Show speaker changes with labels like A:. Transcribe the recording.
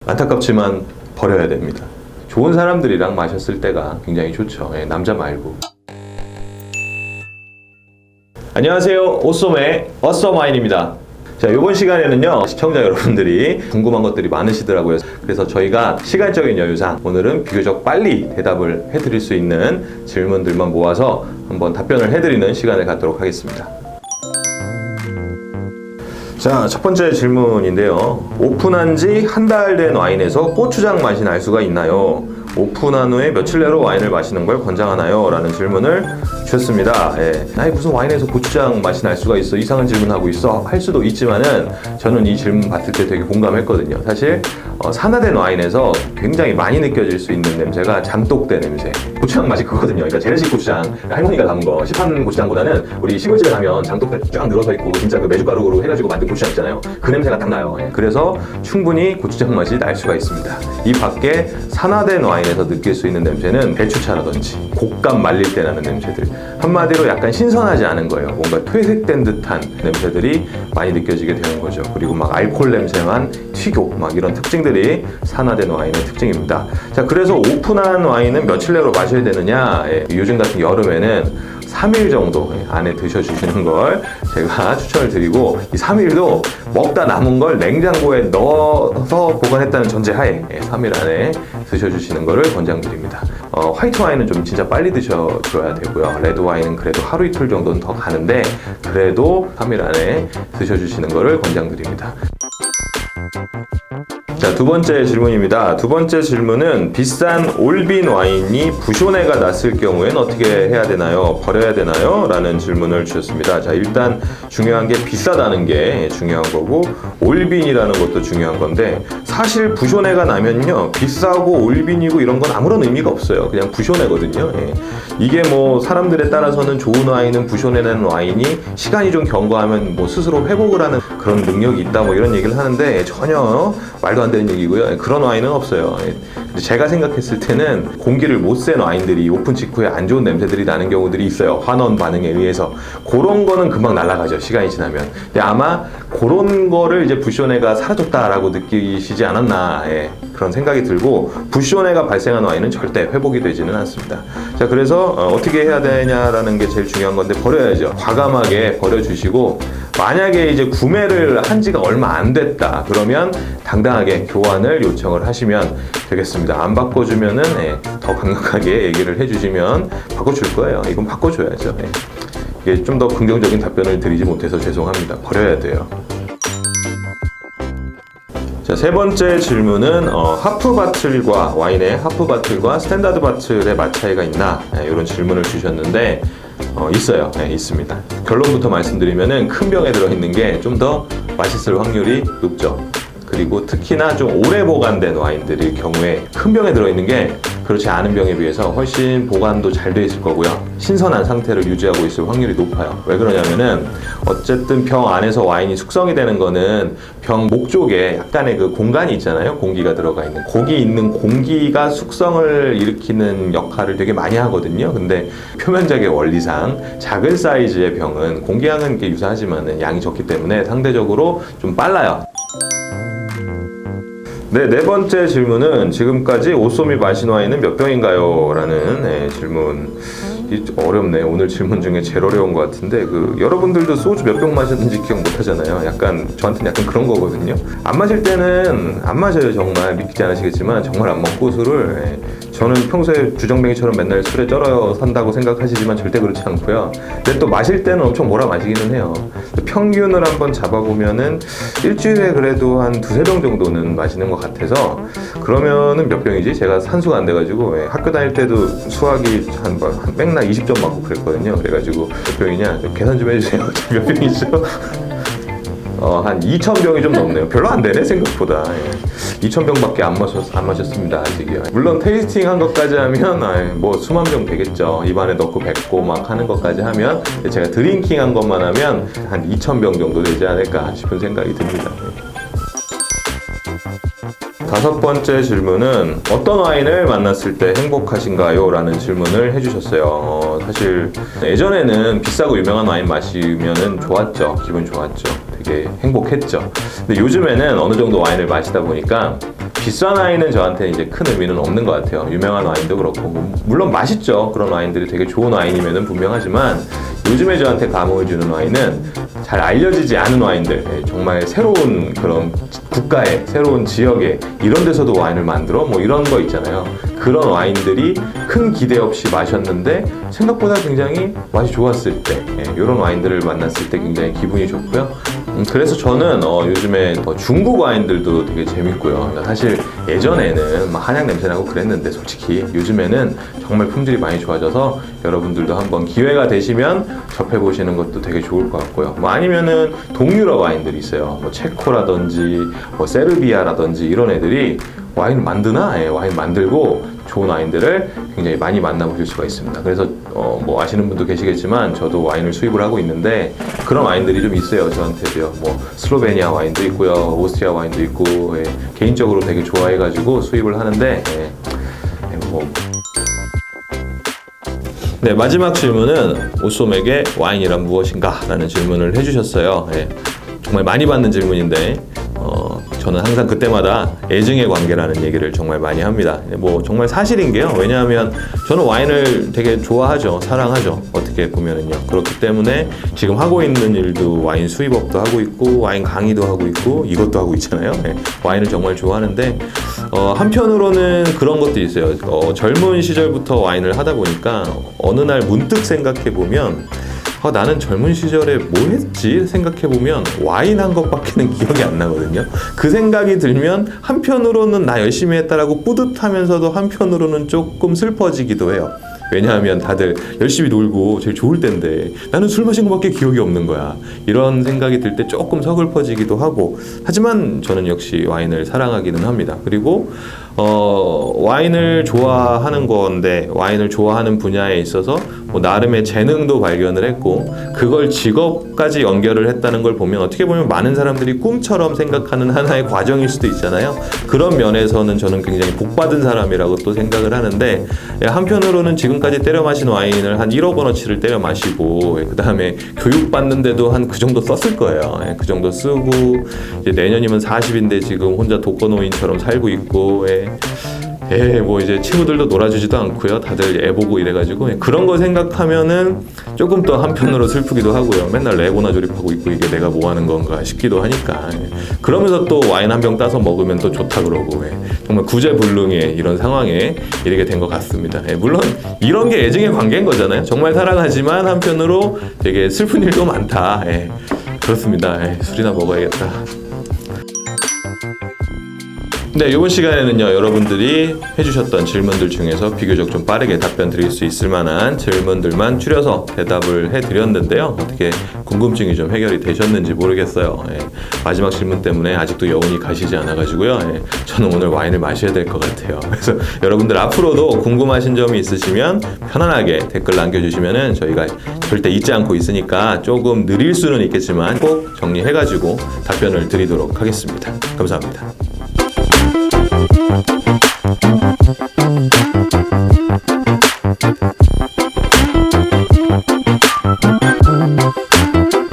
A: 안타깝지만 버려야 됩니다. 좋은 사람들이랑 마셨을 때가 굉장히 좋죠. 남자 말고. 안녕하세요. 오썸의 어썸와인입니다. 자, 이번 시간에는요, 시청자 여러분들이 궁금한 것들이 많으시더라고요. 그래서 저희가 시간적인 여유상 오늘은 비교적 빨리 대답을 해드릴 수 있는 질문들만 모아서 한번 답변을 해드리는 시간을 갖도록 하겠습니다. 자, 첫 번째 질문인데요. 오픈한 지 한 달 된 와인에서 고추장 맛이 날 수가 있나요? 오픈한 후에 며칠 내로 와인을 마시는 걸 권장하나요? 라는 질문을 주셨습니다. 아니, 무슨 와인에서 고추장 맛이 날 수가 있어? 이상한 질문하고 있어? 할 수도 있지만은 저는 이 질문 받을 때 되게 공감했거든요. 사실 산화된 와인에서 굉장히 많이 느껴질 수 있는 냄새가 장독대 냄새. 고추장 맛이 그거거든요. 그러니까 재래식 고추장, 할머니가 담은 거, 시판 고추장보다는 우리 시골집에 가면 장독대 쫙 늘어서 있고 진짜 그 메주가루로 해가지고 만든 고추장 있잖아요. 그 냄새가 딱 나요. 그래서 충분히 고추장 맛이 날 수가 있습니다. 이 밖에 산화된 와인에서 느낄 수 있는 냄새는 배추차라든지 곶감 말릴 때 나는 냄새들, 한마디로 약간 신선하지 않은 거예요. 뭔가 퇴색된 듯한 냄새들이 많이 느껴지게 되는 거죠. 그리고 막 알코올 냄새만 튀고 막 이런 특징들이 산화된 와인의 특징입니다. 자, 그래서 오픈한 와인은 며칠 내로 마셔야 되느냐? 요즘 같은 여름에는 3일 정도 안에 드셔주시는 걸 제가 추천을 드리고, 이 3일도 먹다 남은 걸 냉장고에 넣어서 보관했다는 전제하에 3일 안에 드셔주시는 거를 권장드립니다. 화이트 와인은 좀 진짜 빨리 드셔줘야 되고요. 레드 와인은 그래도 하루 이틀 정도는 더 가는데 그래도 3일 안에 드셔주시는 거를 권장드립니다. 자, 두 번째 질문입니다. 두 번째 질문은 비싼 올빈 와인이 부쇼네가 났을 경우엔 어떻게 해야 되나요? 버려야 되나요? 라는 질문을 주셨습니다. 자, 일단 중요한 게 비싸다는 게 중요한 거고 올빈이라는 것도 중요한 건데, 사실 부쇼네가 나면요, 비싸고 올빈이고 이런 건 아무런 의미가 없어요. 그냥 부쇼네거든요. 이게 뭐 사람들에 따라서는 좋은 와인은 부쇼네라는 와인이 시간이 좀 경과하면 뭐 스스로 회복을 하는 그런 능력이 있다 뭐 이런 얘기를 하는데 전혀 말도 안 되는 얘기고요. 그런 와인은 없어요. 제가 생각했을 때는 공기를 못 센 와인들이 오픈 직후에 안 좋은 냄새들이 나는 경우들이 있어요. 환원 반응에 의해서. 그런 거는 금방 날아가죠, 시간이 지나면. 근데 아마 그런 거를 이제 부쇼네가 사라졌다라고 느끼시지 않았나, 그런 생각이 들고, 부쇼네가 발생한 와인은 절대 회복이 되지는 않습니다. 자, 그래서 어떻게 해야 되냐라는 게 제일 중요한 건데, 버려야죠. 과감하게 버려주시고, 만약에 이제 구매를 한 지가 얼마 안 됐다 그러면 당당하게 교환을 요청을 하시면 되겠습니다. 안 바꿔주면은 더 강력하게 얘기를 해주시면 바꿔줄 거예요. 이건 바꿔줘야죠. 이게 좀 더 긍정적인 답변을 드리지 못해서 죄송합니다. 버려야 돼요. 자, 세 번째 질문은 하프 바틀과 와인의 하프 바틀과 스탠다드 바틀의 맛 차이가 있나? 이런 질문을 주셨는데 있어요. 있습니다. 결론부터 말씀드리면은 큰 병에 들어있는 게 좀 더 맛있을 확률이 높죠. 그리고 특히나 좀 오래 보관된 와인들의 경우에 큰 병에 들어있는 게 그렇지 않은 병에 비해서 훨씬 보관도 잘 돼 있을 거고요. 신선한 상태를 유지하고 있을 확률이 높아요. 왜 그러냐면은 어쨌든 병 안에서 와인이 숙성이 되는 거는 병 목 쪽에 약간의 그 공간이 있잖아요. 공기가 들어가 있는. 거기 있는 공기가 숙성을 일으키는 역할을 되게 많이 하거든요. 근데 표면적의 원리상 작은 사이즈의 병은 공기양은 이렇게 유사하지만 양이 적기 때문에 상대적으로 좀 빨라요. 네, 네 번째 질문은 지금까지 오썸이 마신 와인은 몇 병인가요? 라는 질문. 어렵네. 오늘 질문 중에 제일 어려운 것 같은데, 여러분들도 소주 몇 병 마셨는지 기억 못 하잖아요. 약간, 저한테는 약간 그런 거거든요. 안 마실 때는 안 마셔요, 정말. 믿기지 않으시겠지만, 정말 안 먹고 술을. 저는 평소에 주정뱅이처럼 맨날 술에 쩔어 산다고 생각하시지만 절대 그렇지 않고요. 근데 또 마실 때는 엄청 몰아 마시기는 해요. 평균을 한번 잡아보면은 일주일에 그래도 한 두세 병 정도는 마시는 것 같아서, 그러면은 몇 병이지? 제가 산수가 안 돼가지고, 학교 다닐 때도 수학이 한 맥락 20점 맞고 그랬거든요. 그래가지고 몇 병이냐? 계산 좀 해주세요. 몇 병이죠? 한 2,000병이 좀 넘네요. 별로 안 되네, 생각보다. 2,000병밖에 안 마셨습니다, 아직이요. 물론 테이스팅 한 것까지 하면 뭐 수만 병 되겠죠. 입안에 넣고 뱉고 막 하는 것까지 하면, 제가 드링킹 한 것만 하면 한 2,000병 정도 되지 않을까 싶은 생각이 듭니다. 다섯 번째 질문은 어떤 와인을 만났을 때 행복하신가요? 라는 질문을 해주셨어요. 사실 예전에는 비싸고 유명한 와인 마시면은 좋았죠. 기분 좋았죠. 되게 행복했죠. 근데 요즘에는 어느 정도 와인을 마시다 보니까 비싼 와인은 저한테 이제 큰 의미는 없는 것 같아요. 유명한 와인도 그렇고 물론 맛있죠. 그런 와인들이 되게 좋은 와인이면은 분명하지만 요즘에 저한테 감흥을 주는 와인은 잘 알려지지 않은 와인들, 정말 새로운 그런 국가에, 새로운 지역에 이런 데서도 와인을 만들어 뭐 이런 거 있잖아요. 그런 와인들이 큰 기대 없이 마셨는데 생각보다 굉장히 맛이 좋았을 때, 이런 와인들을 만났을 때 굉장히 기분이 좋고요. 그래서 저는 요즘에 더 중국 와인들도 되게 재밌고요. 사실 예전에는 막 한약 냄새나고 그랬는데 솔직히 요즘에는 정말 품질이 많이 좋아져서 여러분들도 한번 기회가 되시면 접해보시는 것도 되게 좋을 것 같고요. 뭐 아니면은 동유럽 와인들이 있어요. 뭐 체코라든지 뭐 세르비아라든지 이런 애들이 와인 만드나? 와인 만들고 좋은 와인들을 굉장히 많이 만나보실 수가 있습니다. 그래서 뭐 아시는 분도 계시겠지만 저도 와인을 수입을 하고 있는데 그런 와인들이 좀 있어요. 저한테도요. 뭐 슬로베니아 와인도 있고요, 오스트리아 와인도 있고, 개인적으로 되게 좋아해가지고 수입을 하는데 네, 마지막 질문은 오쏨에게 와인이란 무엇인가? 라는 질문을 해주셨어요. 정말 많이 받는 질문인데 저는 항상 그때마다 애증의 관계라는 얘기를 정말 많이 합니다. 뭐 정말 사실인 게요. 왜냐하면 저는 와인을 되게 좋아하죠. 사랑하죠. 어떻게 보면은요. 그렇기 때문에 지금 하고 있는 일도 와인 수입업도 하고 있고 와인 강의도 하고 있고 이것도 하고 있잖아요. 와인을 정말 좋아하는데 한편으로는 그런 것도 있어요. 젊은 시절부터 와인을 하다 보니까 어느 날 문득 생각해 보면 나는 젊은 시절에 뭐 했지? 생각해보면 와인 한 것밖에는 기억이 안 나거든요. 그 생각이 들면 한편으로는 나 열심히 했다라고 뿌듯하면서도 한편으로는 조금 슬퍼지기도 해요. 왜냐하면 다들 열심히 놀고 제일 좋을 때인데 나는 술 마신 것밖에 기억이 없는 거야. 이런 생각이 들 때 조금 서글퍼지기도 하고, 하지만 저는 역시 와인을 사랑하기는 합니다. 그리고 와인을 좋아하는 건데 와인을 좋아하는 분야에 있어서 뭐 나름의 재능도 발견을 했고 그걸 직업까지 연결을 했다는 걸 보면 어떻게 보면 많은 사람들이 꿈처럼 생각하는 하나의 과정일 수도 있잖아요. 그런 면에서는 저는 굉장히 복받은 사람이라고 또 생각을 하는데, 한편으로는 지금까지 때려 마신 와인을 한 1억 원어치를 때려 마시고 그 다음에 교육받는데도 한 그 정도 썼을 거예요. 그 정도 쓰고 이제 내년이면 40인데 지금 혼자 독거노인처럼 살고 있고 뭐 이제 친구들도 놀아주지도 않고요. 다들 애 보고 이래가지고 그런 거 생각하면은 조금 더 한편으로 슬프기도 하고요. 맨날 레고나 조립하고 있고 이게 내가 뭐 하는 건가 싶기도 하니까. 그러면서 또 와인 한 병 따서 먹으면 또 좋다 그러고 정말 구제불능의 이런 상황에 이르게 된 것 같습니다. 물론 이런 게 애증의 관계인 거잖아요. 정말 사랑하지만 한편으로 되게 슬픈 일도 많다. 그렇습니다. 술이나 먹어야겠다. 네, 이번 시간에는요 여러분들이 해주셨던 질문들 중에서 비교적 좀 빠르게 답변 드릴 수 있을 만한 질문들만 추려서 대답을 해드렸는데요. 어떻게 궁금증이 좀 해결이 되셨는지 모르겠어요. 마지막 질문 때문에 아직도 여운이 가시지 않아가지고요. 저는 오늘 와인을 마셔야 될 것 같아요. 그래서 여러분들 앞으로도 궁금하신 점이 있으시면 편안하게 댓글 남겨주시면은 저희가 절대 잊지 않고 있으니까 조금 느릴 수는 있겠지만 꼭 정리해가지고 답변을 드리도록 하겠습니다. 감사합니다.